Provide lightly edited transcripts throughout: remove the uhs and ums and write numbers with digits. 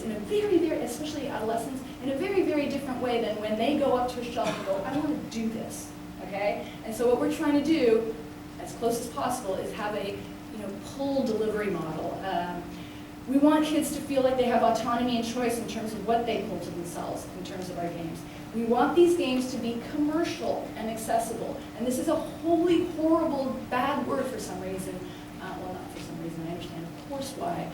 in a very, very, especially adolescents, in a very, very different way than when they go up to a shelf and go, I want to do this, okay? And so what we're trying to do, as close as possible, is have a pull delivery model. We want kids to feel like they have autonomy and choice in terms of what they pull to themselves in terms of our games. We want these games to be commercial and accessible. And this is a wholly horrible, bad word for some reason. Well, not for some reason, I understand, of course, why.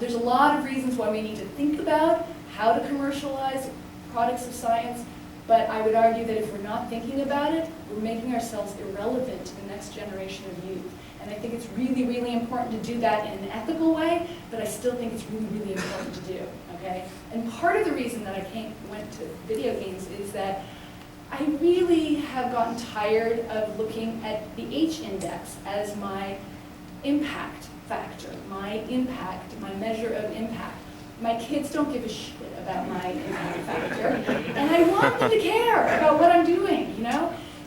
There's a lot of reasons why we need to think about how to commercialize products of science, but I would argue that if we're not thinking about it, we're making ourselves irrelevant to the next generation of youth. And I think it's really, really important to do that in an ethical way, but I still think it's really, really important to do, okay? And part of the reason that I went to video games is that I really have gotten tired of looking at the H index as my impact factor, my impact, my measure of impact. My kids don't give a shit about my impact factor, and I want them to care about what I'm doing,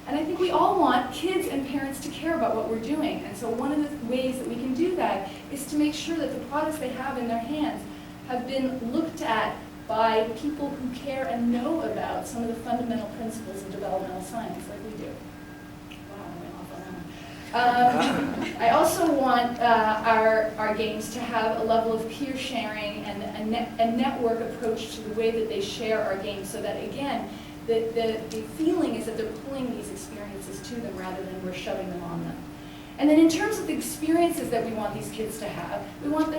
And I think we all want kids and parents to care about what we're doing. And so one of the ways that we can do that is to make sure that the products they have in their hands have been looked at by people who care and know about some of the fundamental principles of developmental science, like we do. Wow, I went off on that. I also want our games to have a level of peer sharing and a network approach to the way that they share our games, so that, again, the feeling is that they're pulling these experiences to them rather than we're shoving them on them. And then in terms of the experiences that we want these kids to have, we want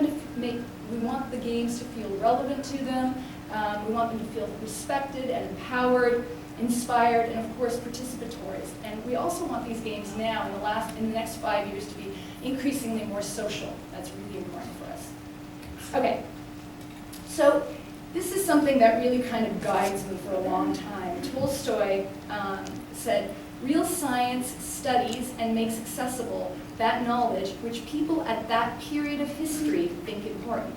the games to feel relevant to them. We want them to feel respected and empowered, inspired, and of course participatory. And we also want these games now, in the next 5 years, to be increasingly more social. That's really important for us. Okay, so this is something that really kind of guides me for a long time. Tolstoy said, real science studies and makes accessible that knowledge which people at that period of history think important.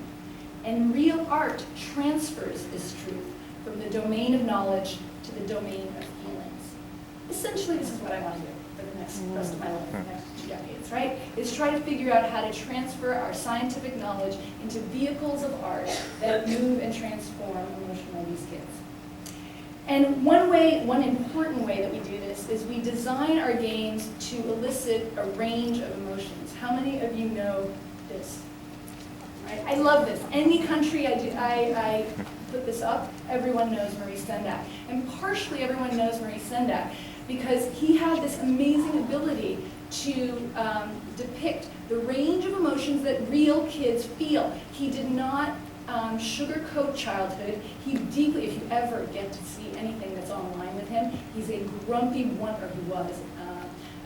And real art transfers this truth from the domain of knowledge to the domain of feelings. Essentially, this is what I want to do for the rest of my life, the next 2 decades, right? Is try to figure out how to transfer our scientific knowledge into vehicles of art that move and transform emotionally these kids. And one important way that we do this is we design our games to elicit a range of emotions. How many of you know this? Right? I love this. Any country I put this up, everyone knows Maurice Sendak. And partially everyone knows Maurice Sendak because he had this amazing ability to depict the range of emotions that real kids feel. He did not sugarcoat childhood. He deeply, if you ever get to see anything that's online with him, he's a grumpy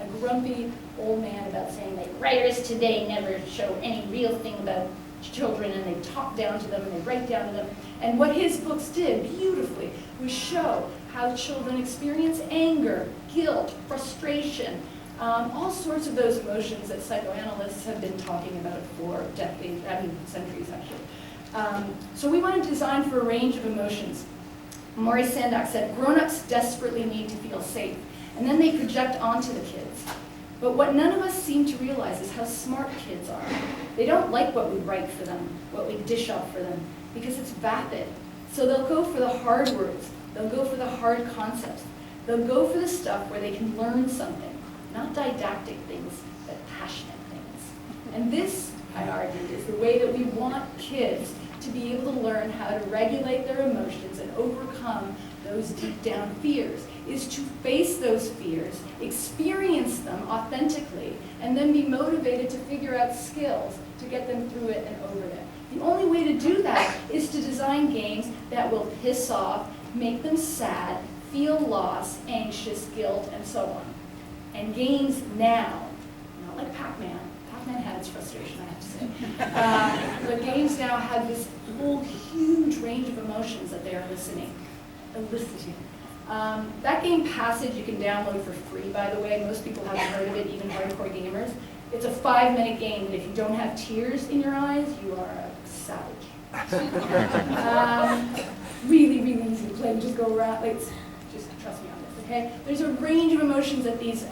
a grumpy old man about saying that writers today never show any real thing about children, and they talk down to them and they write down to them. And what his books did beautifully was show how children experience anger, guilt, frustration, all sorts of those emotions that psychoanalysts have been talking about for decades, centuries actually. So we want to design for a range of emotions. Maurice Sendak said, grown-ups desperately need to feel safe, and then they project onto the kids. But what none of us seem to realize is how smart kids are. They don't like what we write for them, what we dish up for them, because it's vapid. So they'll go for the hard words. They'll go for the hard concepts. They'll go for the stuff where they can learn something, not didactic things, but passionate things. And this, I argued, is the way that we want kids to be able to learn how to regulate their emotions and overcome those deep down fears, is to face those fears, experience them authentically, and then be motivated to figure out skills to get them through it and over it. The only way to do that is to design games that will piss off, make them sad, feel loss, anxious, guilt, and so on. And games now, not like Pac-Man. Pac-Man had its frustration, I have to say. But games now have this whole huge range of emotions that they are eliciting. That game Passage you can download for free, by the way. Most people haven't heard of it, even hardcore gamers. It's a 5-minute game, and if you don't have tears in your eyes, you are a savage. Really, really easy to play. You just go around, just trust me on this, okay? There's a range of emotions that these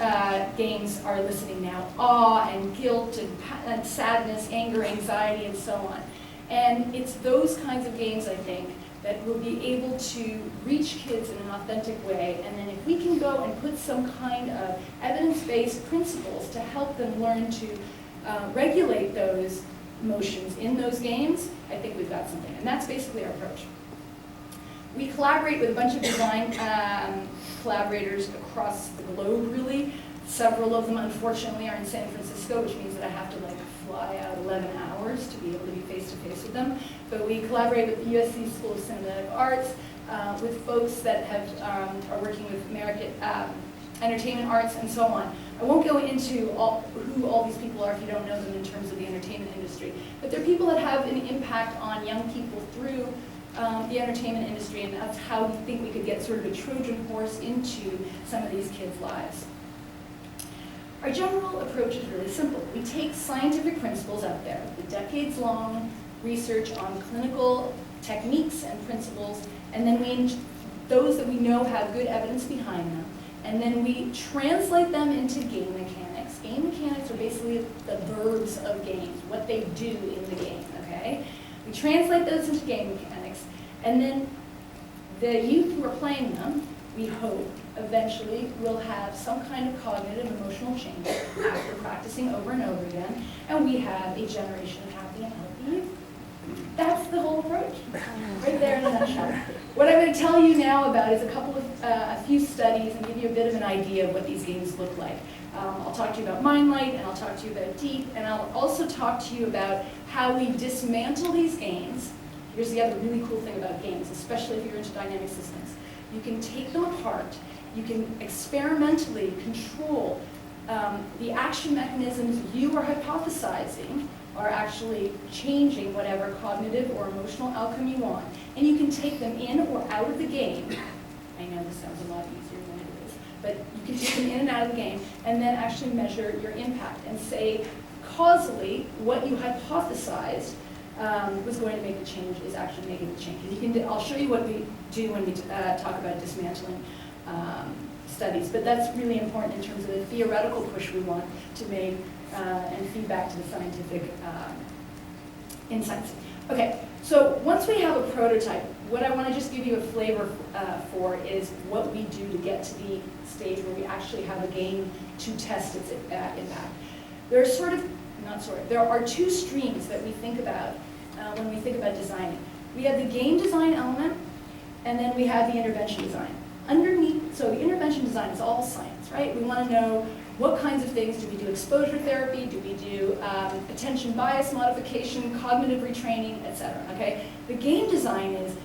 games are eliciting now. Awe and guilt and sadness, anger, anxiety, and so on. And it's those kinds of games, I think, that will be able to reach kids in an authentic way. And then if we can go and put some kind of evidence-based principles to help them learn to regulate those emotions in those games, I think we've got something. And that's basically our approach. We collaborate with a bunch of design collaborators across the globe, really. Several of them, unfortunately, are in San Francisco, which means that I have to fly out 11 hours to be able to be face-to-face with them. But we collaborate with the USC School of Cinematic Arts, with folks that are working with American entertainment arts, and so on. I won't go into who all these people are if you don't know them in terms of the entertainment industry. But they're people that have an impact on young people through the entertainment industry, and that's how we think we could get sort of a Trojan horse into some of these kids' lives. Our general approach is really simple. We take scientific principles out there, the decades-long research on clinical techniques and principles, and then those that we know have good evidence behind them, and then we translate them into game mechanics. Game mechanics are basically the verbs of games, what they do in the game, okay? We translate those into game mechanics, and then the youth who are playing them, we hope, eventually will have some kind of cognitive emotional change after practicing over and over again, and we have a generation of happy and healthy youth. That's the whole approach, right there in a nutshell. What I'm going to tell you now about is a few studies and give you a bit of an idea of what these games look like. I'll talk to you about Mindlight, and I'll talk to you about Deep, and I'll also talk to you about how we dismantle these games. Here's the other really cool thing about games, especially if you're into dynamic systems. You can take them apart. You can experimentally control the action mechanisms you are hypothesizing are actually changing whatever cognitive or emotional outcome you want. And you can take them in or out of the game. I know this sounds a lot easier than it is, but you can take them in and out of the game and then actually measure your impact and say causally what you hypothesized was going to make the change is actually making the change. I'll show you what we do when we talk about dismantling studies, but that's really important in terms of the theoretical push we want to make and feedback to the scientific insights. Okay, so once we have a prototype, what I want to just give you a flavor for is what we do to get to the stage where we actually have a game to test its impact. There are two streams that we think about when we think about designing. We have the game design element, and then we have the intervention design. Underneath, so the intervention design is all science, right? We want to know what kinds of things. Do we do exposure therapy? Do we do attention bias modification, cognitive retraining, etc.? Okay. The game design is,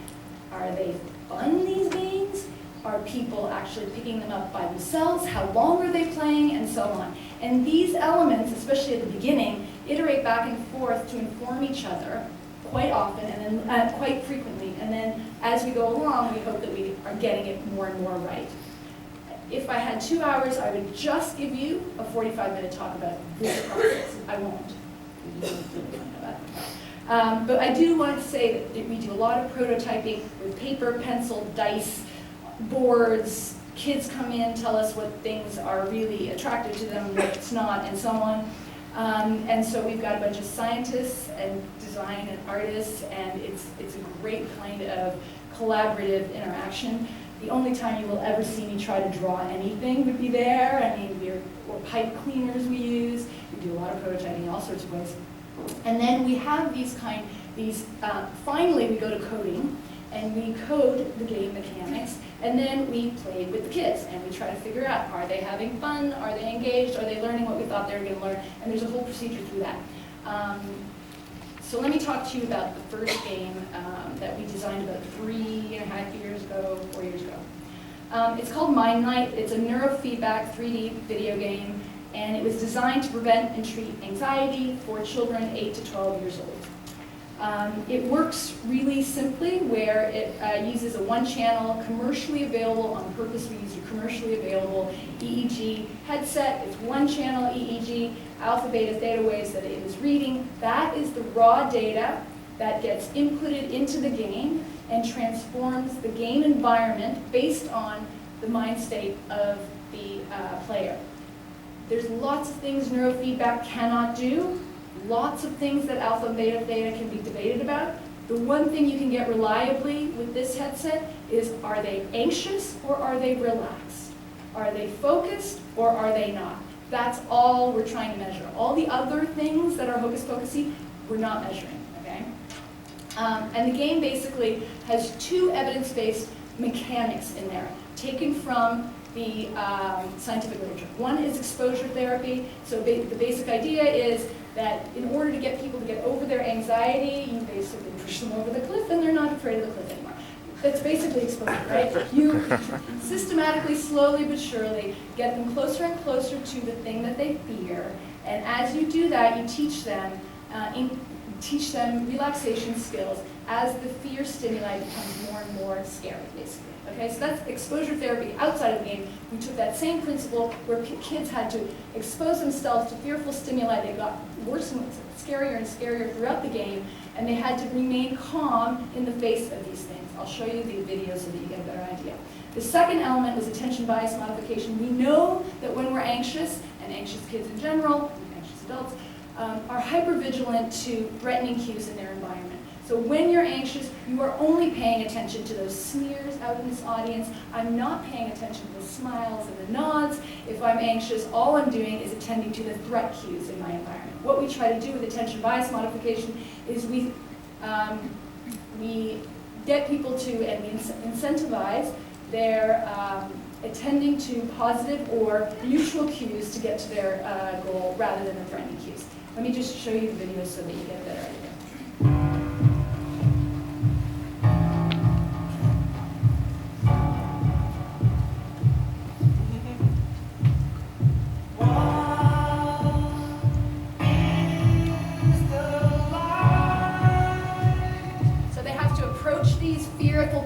are they fun, these games? Are people actually picking them up by themselves? How long are they playing? And so on. And these elements, especially at the beginning, iterate back and forth to inform each other quite often and then quite frequently. And then as we go along, we hope that we are getting it more and more right. If I had 2 hours, I would just give you a 45-minute talk about this process. I won't. But I do want to say that we do a lot of prototyping with paper, pencil, dice, boards. Kids come in, tell us what things are really attractive to them, what's not, and so on. And so we've got a bunch of scientists and design and artists, and it's a great kind of collaborative interaction. The only time you will ever see me try to draw anything would be there. I mean, or pipe cleaners we use. We do a lot of prototyping, all sorts of ways. And then we have finally we go to coding, and we code the game mechanics, and then we play with the kids, and we try to figure out, are they having fun, are they engaged, are they learning what we thought they were going to learn, and there's a whole procedure through that. So let me talk to you about the first game that we designed about 3.5 years ago, 4 years ago. It's called Mindlight. It's a neurofeedback 3D video game, and it was designed to prevent and treat anxiety for children 8 to 12 years old. It works really simply, where it uses a one-channel, commercially available, on purpose we use a commercially available EEG headset. It's one-channel EEG, alpha, beta, theta waves that it is reading. That is the raw data that gets inputted into the game and transforms the game environment based on the mind state of the player. There's lots of things neurofeedback cannot do. lots of things that alpha and beta theta can be debated about. The one thing you can get reliably with this headset is, are they anxious or are they relaxed? Are they focused or are they not? That's all we're trying to measure. All the other things that are hocus pocusy, we're not measuring, okay? And the game basically has two evidence-based mechanics in there, taken from the scientific literature. One is exposure therapy. So the basic idea is that in order to get people to get over their anxiety, you basically push them over the cliff and they're not afraid of the cliff anymore. That's basically exposure, right? You systematically, slowly but surely, get them closer and closer to the thing that they fear. And as you do that, you teach them relaxation skills as the fear stimuli becomes more and more scary, basically. Okay, so that's exposure therapy outside of the game. We took that same principle where kids had to expose themselves to fearful stimuli. They got worse and scarier and scarier throughout the game, and they had to remain calm in the face of these things. I'll show you the video so that you get a better idea. The second element was attention bias modification. We know that when we're anxious, and anxious kids in general, anxious adults, are hypervigilant to threatening cues in their environment. So when you're anxious, you are only paying attention to those sneers out in this audience. I'm not paying attention to the smiles and the nods. If I'm anxious, all I'm doing is attending to the threat cues in my environment. What we try to do with attention bias modification is we get people to, and we incentivize their attending to positive or neutral cues to get to their goal rather than the threatening cues. Let me just show you the video so that you get a better idea.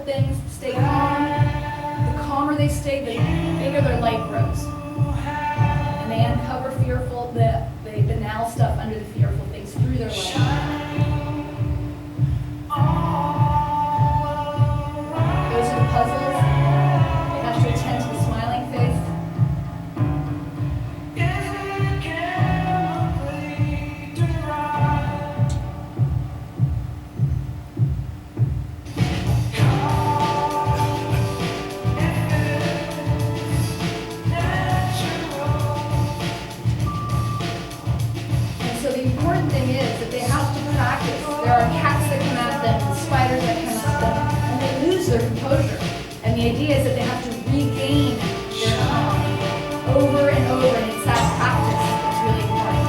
Things, stay calm. The calmer they stay, the bigger their light grows. And they uncover fearful, the banal stuff under the fearful things through their light. Those are the puzzles. They have to attend to the smiling face. There are cats that come at them, and spiders that come at them, and they lose their composure. And the idea is that they have to regain their calm over and over, and it's that practice that's really important.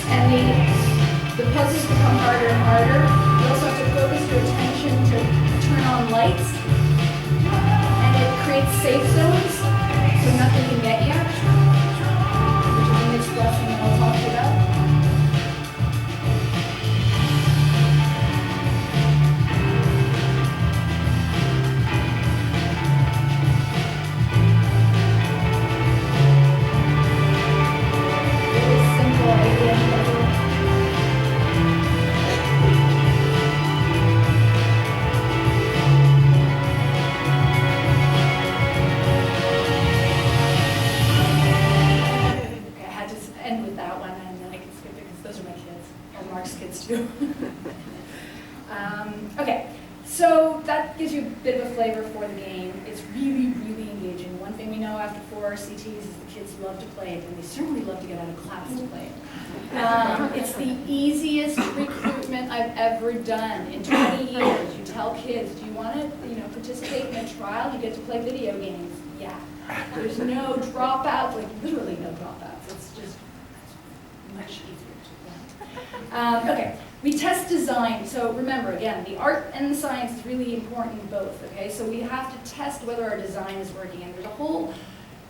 And the puzzles become harder and harder. You also have to focus your attention to turn on lights. And it creates safe zones, so nothing can get you, which is the next lesson that I'll talk to you about. Very simple idea. Okay, so that gives you a bit of a flavor for the game. It's really, really engaging. One thing we know after 4 RCTs is the kids love to play it, and they certainly love to get out of class to play it. It's the easiest recruitment I've ever done in 20 years. You tell kids, do you want to participate in a trial? You get to play video games. Yeah. There's no dropouts, like literally no dropouts. It's just much easier to learn. Okay. We test design. So remember, again, the art and the science is really important in both, okay? So we have to test whether our design is working. And there's a whole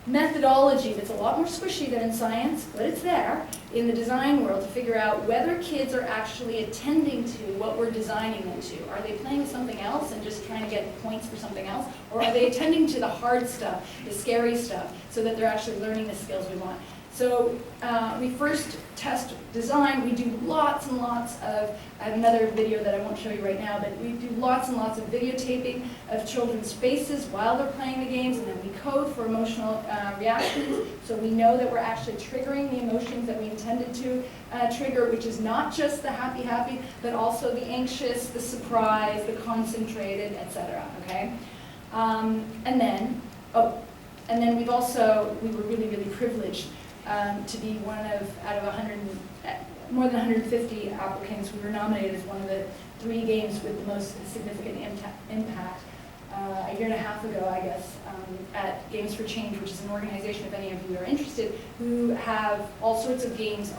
methodology that's a lot more squishy than in science, but it's there in the design world to figure out whether kids are actually attending to what we're designing them to. Are they playing with something else and just trying to get points for something else? Or are they attending to the hard stuff, the scary stuff, so that they're actually learning the skills we want? So we first test design. We do lots and lots of, I have another video that I won't show you right now, but we do lots and lots of videotaping of children's faces while they're playing the games, and then we code for emotional reactions. So we know that we're actually triggering the emotions that we intended to trigger, which is not just the happy, but also the anxious, the surprise, the concentrated, etc. Okay? And then we were really, really privileged to be one of, out of more than 150 applicants, we were nominated as one of the 3 games with the most significant impact a year and a half ago, I guess, at Games for Change, which is an organization, if any of you are interested, who have all sorts of games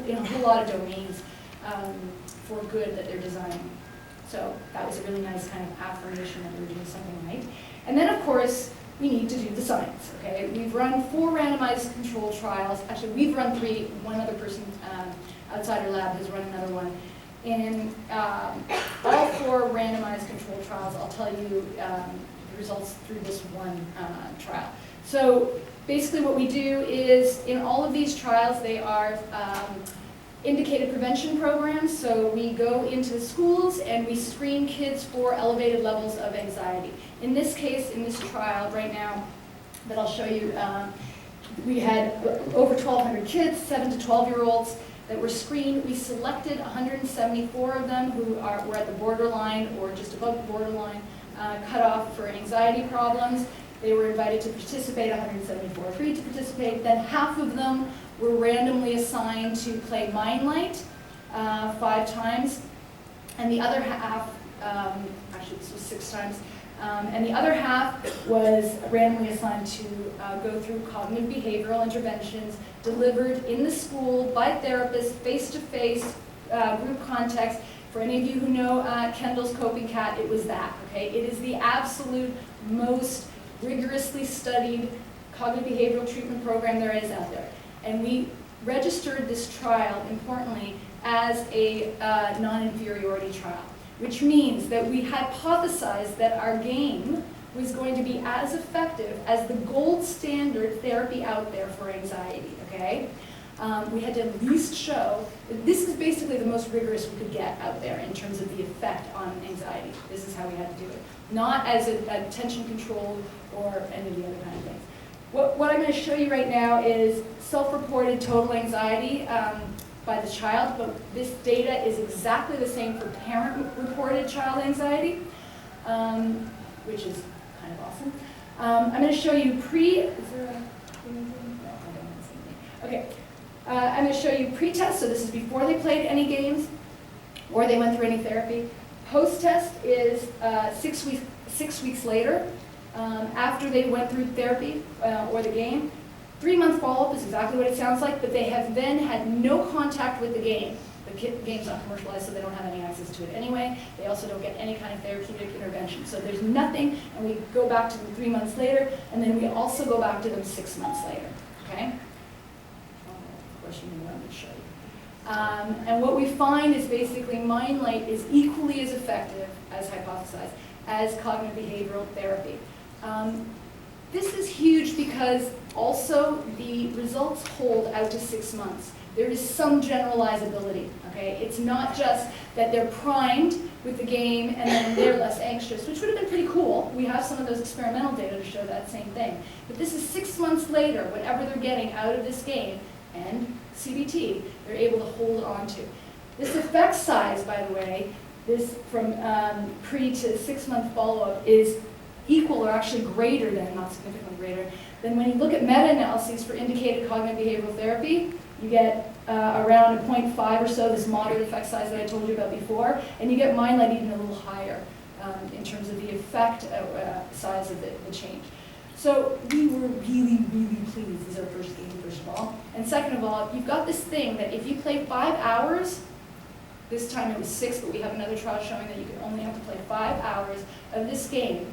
in a whole lot of domains for good that they're designing. So that was a really nice kind of affirmation that we were doing something right. And then, of course, we need to do the science, okay? We've run 4 randomized controlled trials. Actually, we've run 3. One other person outside our lab has run another one. In all 4 randomized controlled trials, I'll tell you the results through this one trial. So basically what we do is, in all of these trials, they are indicated prevention programs. So we go into the schools and we screen kids for elevated levels of anxiety. In this case, in this trial right now that I'll show you, we had over 1,200 kids, 7 to 12-year-olds that were screened. We selected 174 of them who were at the borderline or just above the borderline cutoff for anxiety problems. They were invited to participate, 174 agreed to participate. Then half of them were randomly assigned to play Mind Light 5 times, and the other half, actually this was 6 times, and the other half was randomly assigned to go through cognitive behavioral interventions delivered in the school by therapists, face-to-face, group context. For any of you who know Kendall's Coping Cat, it was that, okay? It is the absolute most rigorously studied cognitive behavioral treatment program there is out there. And we registered this trial, importantly, as a non-inferiority trial, which means that we hypothesized that our game was going to be as effective as the gold standard therapy out there for anxiety, okay? We had to at least show that this is basically the most rigorous we could get out there in terms of the effect on anxiety. This is how we had to do it. Not as a attention control or any of the other kind of things. What I'm going to show you right now is self-reported total anxiety by the child, but this data is exactly the same for parent-reported child anxiety, which is kind of awesome. I'm going to show you Okay. I'm going to show you pre-test, so this is before they played any games or they went through any therapy. Post-test is 6 weeks later, after they went through therapy or the game. 3-month follow-up is exactly what it sounds like, but they have then had no contact with the game. The game's not commercialized, so they don't have any access to it anyway. They also don't get any kind of therapeutic intervention. So there's nothing, and we go back to them 3 months later, and then we also go back to them 6 months later, okay? Of course, you know what I'm going to show you. And what we find is basically Mind Light is equally as effective, as hypothesized, as cognitive behavioral therapy. This is huge because also the results hold out to 6 months. There is some generalizability, okay? It's not just that they're primed with the game and then they're less anxious, which would have been pretty cool. We have some of those experimental data to show that same thing. But this is 6 months later, whatever they're getting out of this game and CBT, they're able to hold on to. This effect size, by the way, this from pre to 6 month follow-up is equal or actually greater than, not significantly greater, than when you look at meta-analyses for indicated cognitive behavioral therapy. You get around a 0.5 or so, this moderate effect size that I told you about before, and you get Mind Light even a little higher in terms of the effect size of the change. So we were really, really pleased. This is our first game, first of all. And second of all, you've got this thing that if you play 5 hours, this time it was 6, but we have another trial showing that you could only have to play 5 hours of this game.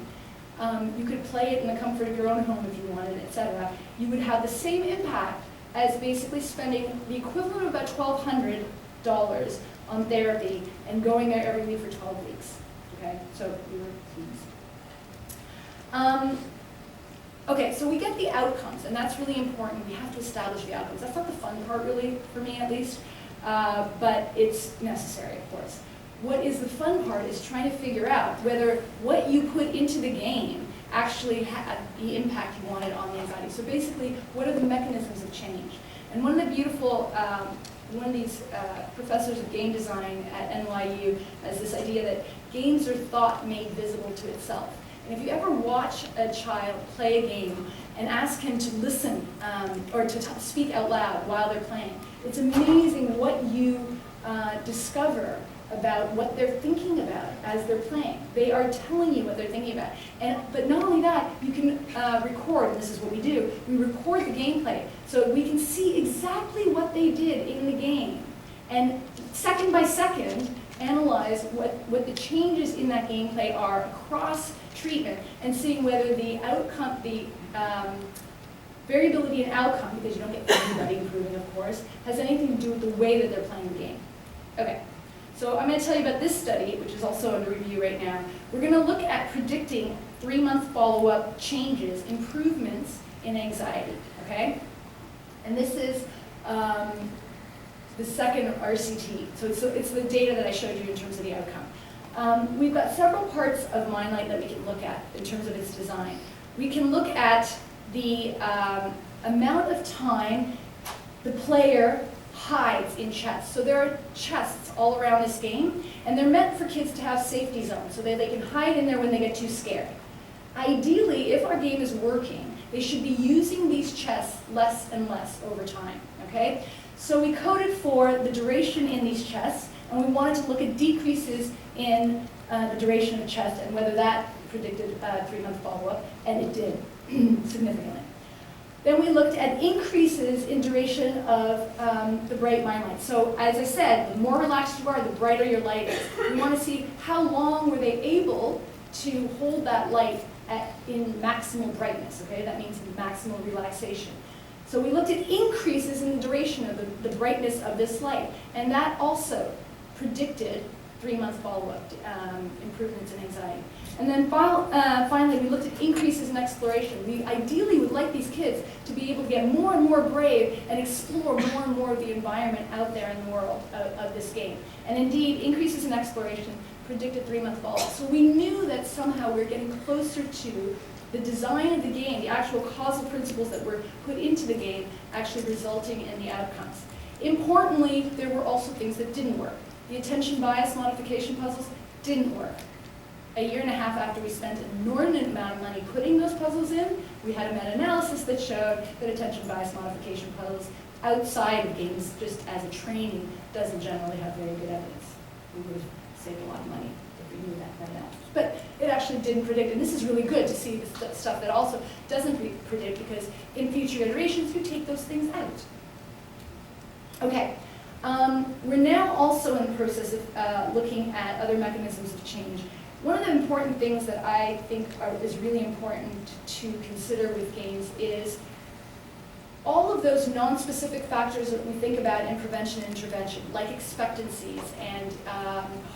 You could play it in the comfort of your own home if you wanted, etc. You would have the same impact as basically spending the equivalent of about $1,200 on therapy and going there every week for 12 weeks. Okay, so we were pleased. Okay, so we get the outcomes, and that's really important. We have to establish the outcomes. That's not the fun part, really, for me at least, but it's necessary, of course. What is the fun part is trying to figure out whether what you put into the game actually had the impact you wanted on the anxiety. So basically, what are the mechanisms of change? And one of the beautiful, one of these professors of game design at NYU has this idea that games are thought made visible to itself. And if you ever watch a child play a game and ask him to listen or to speak out loud while they're playing, it's amazing what you discover about what they're thinking about as they're playing. They are telling you what they're thinking about. But not only that, you can record, and this is what we do, we record the gameplay so we can see exactly what they did in the game. And second by second, analyze what the changes in that gameplay are across treatment and seeing whether the outcome, the variability in outcome, because you don't get everybody improving, of course, has anything to do with the way that they're playing the game. Okay, so I'm going to tell you about this study, which is also under review right now. We're going to look at predicting 3-month follow-up changes, improvements in anxiety, okay? And this is the second RCT. So it's the data that I showed you in terms of the outcome. We've got several parts of MindLight that we can look at in terms of its design. We can look at the amount of time the player hides in chests. So there are chests all around this game, and they're meant for kids to have safety zones so that they can hide in there when they get too scared. Ideally, if our game is working, they should be using these chests less and less over time, okay? So we coded for the duration in these chests, and we wanted to look at decreases in the duration of the chest and whether that predicted 3-month follow-up, and it did significantly. Then we looked at increases in duration of the bright mind light. So as I said, the more relaxed you are, the brighter your light is. We want to see how long were they able to hold that light in maximal brightness, okay? That means maximal relaxation. So we looked at increases in the duration of the brightness of this light, and that also predicted 3-month follow-up improvements in anxiety. And then finally, we looked at increases in exploration. We ideally would like these kids to be able to get more and more brave and explore more and more of the environment out there in the world of this game. And indeed, increases in exploration predicted 3-month follow-up. So we knew that somehow we were getting closer to the design of the game, the actual causal principles that were put into the game actually resulting in the outcomes. Importantly, there were also things that didn't work. The attention bias modification puzzles didn't work. A year and a half after we spent an inordinate amount of money putting those puzzles in, we had a meta-analysis that showed that attention bias modification puzzles outside of games, just as a training, doesn't generally have very good evidence. We would have saved a lot of money if we knew that meta-analysis. But it actually didn't predict, and this is really good to see the stuff that also doesn't predict, because in future iterations you take those things out. Okay. We're now also in the process of looking at other mechanisms of change. One of the important things that I think is really important to consider with games is all of those non-specific factors that we think about in prevention and intervention, like expectancies and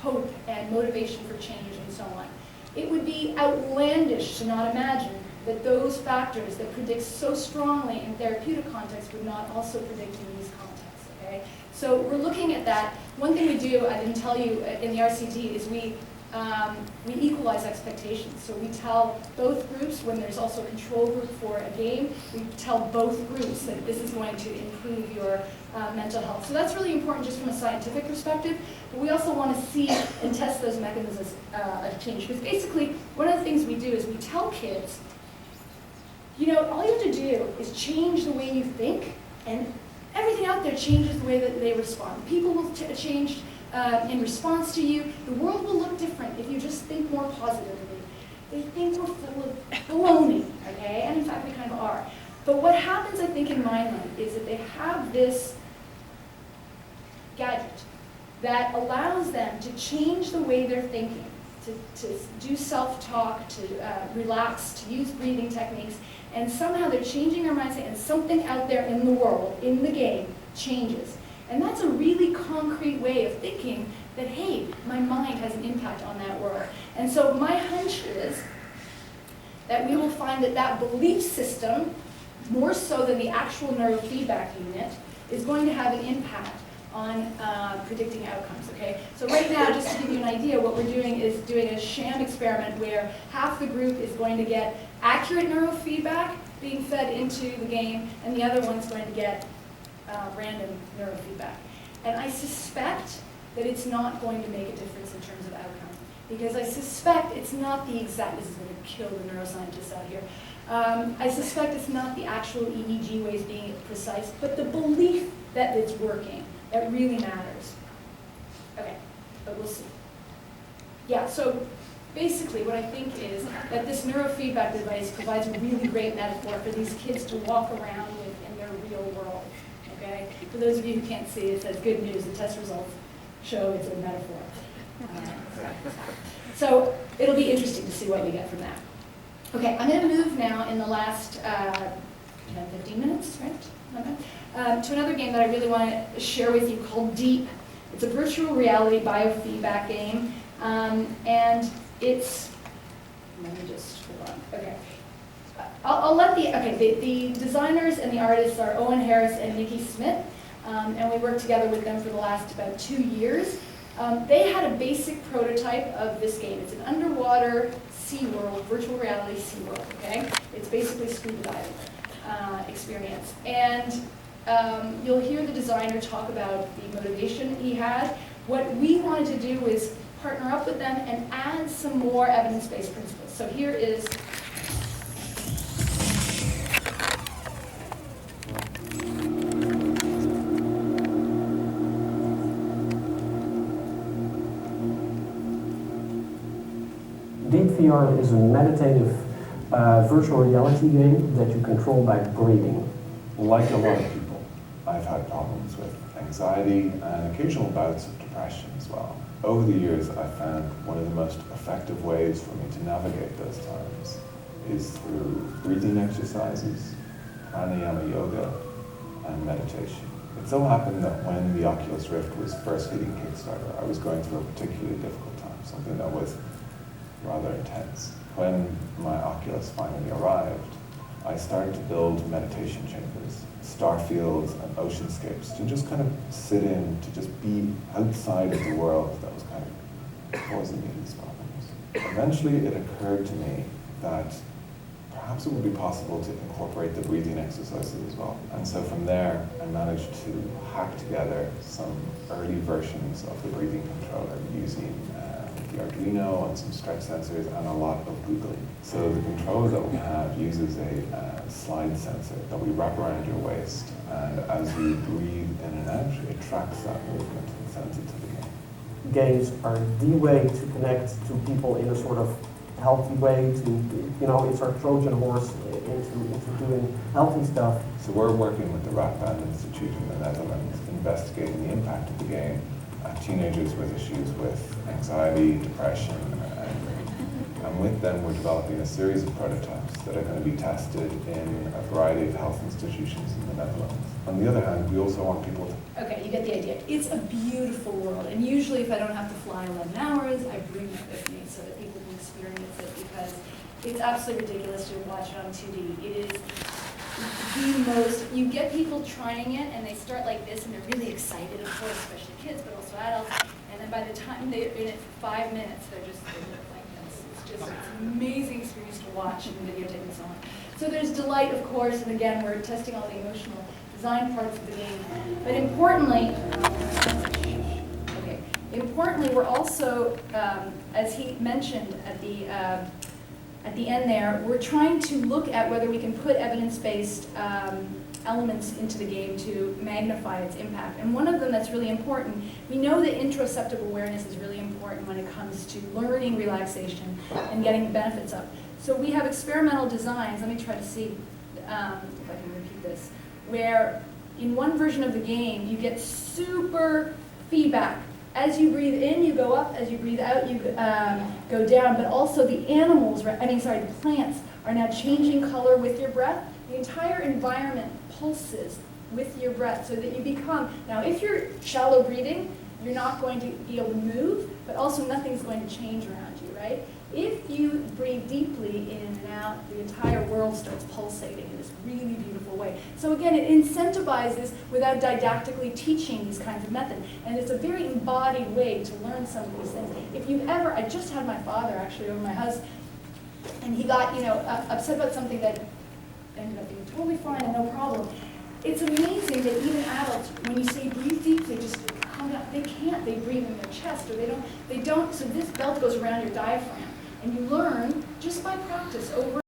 hope and motivation for change and so on. It would be outlandish to not imagine that those factors that predict so strongly in therapeutic contexts would not also predict in these contexts, okay? So we're looking at that. One thing we do, I didn't tell you in the RCT, is we equalize expectations. So we tell both groups, when there's also a control group for a game, we tell both groups that this is going to improve your mental health. So that's really important just from a scientific perspective, but we also want to see and test those mechanisms of change. Because basically, one of the things we do is we tell kids, you know, all you have to do is change the way you think, and everything out there changes the way that they respond. People will change in response to you. The world will look different if you just think more positively. They think we're full of baloney, okay? And in fact, we kind of are. But what happens, I think, in MindLight is that they have this gadget that allows them to change the way they're thinking, to do self-talk, to relax, to use breathing techniques, and somehow they're changing their mindset, and something out there in the world, in the game, changes. And that's a really concrete way of thinking that, hey, my mind has an impact on that world. And so my hunch is that we will find that that belief system, more so than the actual neurofeedback unit, is going to have an impact on predicting outcomes, okay? So right now, just to give you an idea, what we're doing is doing a sham experiment where half the group is going to get accurate neurofeedback being fed into the game, and the other one's going to get random neurofeedback. And I suspect that it's not going to make a difference in terms of outcome, because I suspect it's not the exact, this is going to kill the neuroscientists out here, I suspect it's not the actual EEG ways being precise, but the belief that it's working that really matters. Okay, but we'll see. Yeah, so basically what I think is that this neurofeedback device provides a really great metaphor for these kids to walk around with in their real world. Okay? For those of you who can't see, it says good news, the test results show it's a metaphor. So it'll be interesting to see what we get from that. Okay, I'm going to move now in the last 10-15 minutes, right? To another game that I really want to share with you called Deep. It's a virtual reality biofeedback game, and it's, let me just, hold on, okay. I'll let the designers and the artists are Owen Harris and Nikki Smith, and we worked together with them for the last about 2 years. They had a basic prototype of this game. It's an underwater SeaWorld, virtual reality SeaWorld, okay? It's basically scuba diving experience. And you'll hear the designer talk about the motivation he had. What we wanted to do is partner up with them and add some more evidence-based principles. So here is Deep VR is a meditative virtual reality game that you control by breathing. Like a lot of people, I've had problems with anxiety and occasional bouts of depression as well. Over the years, I found one of the most effective ways for me to navigate those times is through breathing exercises, pranayama yoga, and meditation. It so happened that when the Oculus Rift was first hitting Kickstarter, I was going through a particularly difficult time, something that was rather intense. When my Oculus finally arrived, I started to build meditation chambers, star fields and oceanscapes to just kind of sit in, to just be outside of the world that was kind of causing me these problems. Eventually it occurred to me that perhaps it would be possible to incorporate the breathing exercises as well. And so from there, I managed to hack together some early versions of the breathing controller using the Arduino and some stretch sensors and a lot of Googling. So the controller that we have uses a slide sensor that we wrap around your waist, and as you breathe in and out, it tracks that movement and sends it to the game. Games are the way to connect to people in a sort of healthy way, to, it's our Trojan horse into doing healthy stuff. So we're working with the Radboud Institute in the Netherlands, investigating the impact of the game on teenagers with issues with anxiety, depression, or anger. And with them, we're developing a series of prototypes that are going to be tested in a variety of health institutions in the Netherlands. On the other hand, we also want people to... Okay, you get the idea. It's a beautiful world, and usually if I don't have to fly 11 hours, I bring it with me so that people can experience it, because it's absolutely ridiculous to watch it on 2D. It is the most, you get people trying it and they start like this and they're really excited, of course, especially kids, but also adults, and then by the time they're in it for 5 minutes, they're like this. It's an amazing experience to watch and videotape and so on. So there's delight, of course, and again, we're testing all the emotional design parts of the game. But importantly, we're also, as he mentioned at the end there, we're trying to look at whether we can put evidence-based elements into the game to magnify its impact. And one of them that's really important, we know that interoceptive awareness is really important when it comes to learning relaxation and getting the benefits up. So we have experimental designs, let me try to see if I can repeat this, where in one version of the game, you get super feedback. As you breathe in, you go up. As you breathe out, you go down. But also the the plants are now changing color with your breath. The entire environment pulses with your breath so that you become, now if you're shallow breathing, you're not going to be able to move, but also nothing's going to change around you, right? If you breathe deeply in and out, the entire world starts pulsating in this really beautiful way. So again, it incentivizes without didactically teaching these kinds of methods. And it's a very embodied way to learn some of these things. If you've ever, I just had my father actually over my husband, and he got, upset about something that ended up being totally fine and no problem. It's amazing that even adults, when you say breathe deeply, just calm down. They can't. They breathe in their chest, or they don't. So this belt goes around your diaphragm. And you learn, just by practice over